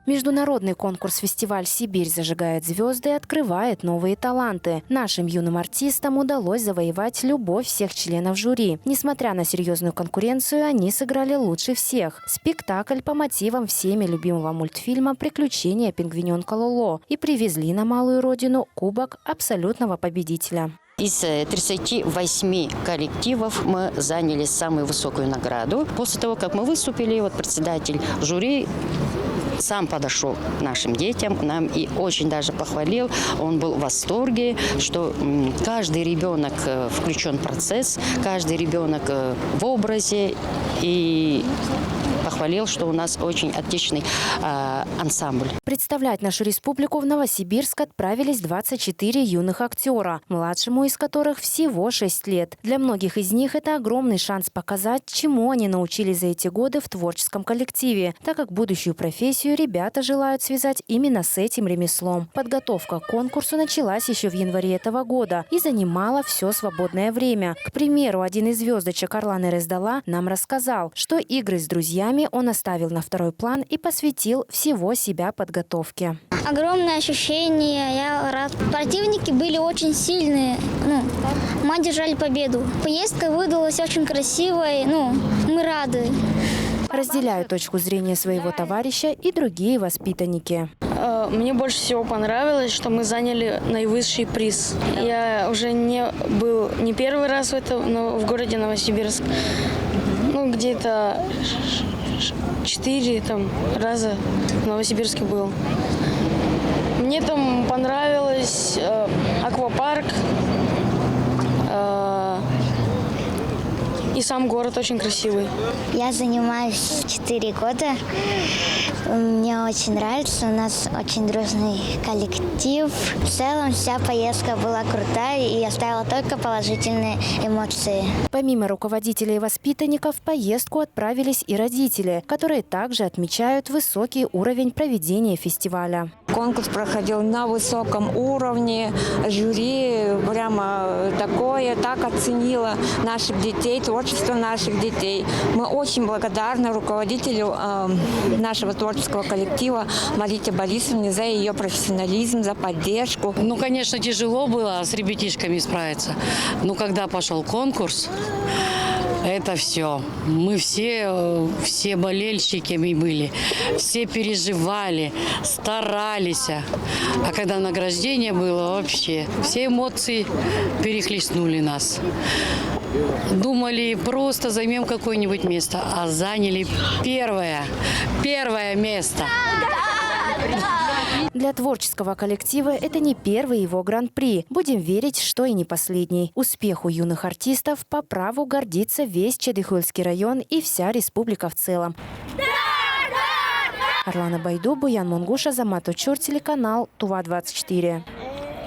Международный конкурс-фестиваль «Сибирь зажигает звезды» открывает новые таланты. Нашим юным артистам удалось завоевать любовь всех членов жюри. Несмотря на серьезную конкуренцию, они сыграли лучше всех. Спектакль по мотивам всеми любимого мультфильма «Приключения пингвиненка Лоло» и привезли на малую родину кубок абсолютного победителя. Из 38 коллективов мы заняли самую высокую награду. После того, как мы выступили, председатель жюри сам подошел к нашим детям, нам и очень даже похвалил. Он был в восторге, что каждый ребенок включен в процесс, каждый ребенок в образе, и похвалил, что у нас очень отличный ансамбль. Представлять нашу республику в Новосибирск отправились 24 юных актера, младшему из которых всего 6 лет. Для многих из них это огромный шанс показать, чему они научились за эти годы в творческом коллективе, так как будущую профессию ребята желают связать именно с этим ремеслом. Подготовка к конкурсу началась еще в январе этого года и занимала все свободное время. К примеру, один из звездочек Орлан Эрездала нам рассказал, что игры с друзьями он оставил на второй план и посвятил всего себя подготовке. Огромное ощущение, я рад. Противники были очень сильные, мы держали победу. Поездка выдалась очень красивой, мы рады. Разделяют точку зрения своего товарища и другие воспитанники. Мне больше всего понравилось, что мы заняли наивысший приз. Я уже не первый раз в городе Новосибирск. Где-то 4 раза в Новосибирске был. Мне там понравилось аквапарк. И сам город очень красивый. Я занимаюсь 4 года. Мне очень нравится. У нас очень дружный коллектив. В целом вся поездка была крутая и оставила только положительные эмоции. Помимо руководителей и воспитанников, в поездку отправились и родители, которые также отмечают высокий уровень проведения фестиваля. Конкурс проходил на высоком уровне. Жюри прямо так оценило наших детей, творчество наших детей. Мы очень благодарны руководителю нашего творческого коллектива Марите Борисовне за ее профессионализм, за поддержку. Конечно, тяжело было с ребятишками справиться. Но когда пошел конкурс, это все. Мы все болельщиками были, все переживали, старались. А когда награждение было, вообще все эмоции перехлестнули нас. Думали, просто займем какое-нибудь место, а заняли первое место. Для творческого коллектива это не первый его гран-при. Будем верить, что и не последний. Успеху юных артистов по праву гордится весь Чедыхольский район и вся республика в целом. Орлана Байду, Буян Мунгуш, Азамат Учур, телеканал Тува-24.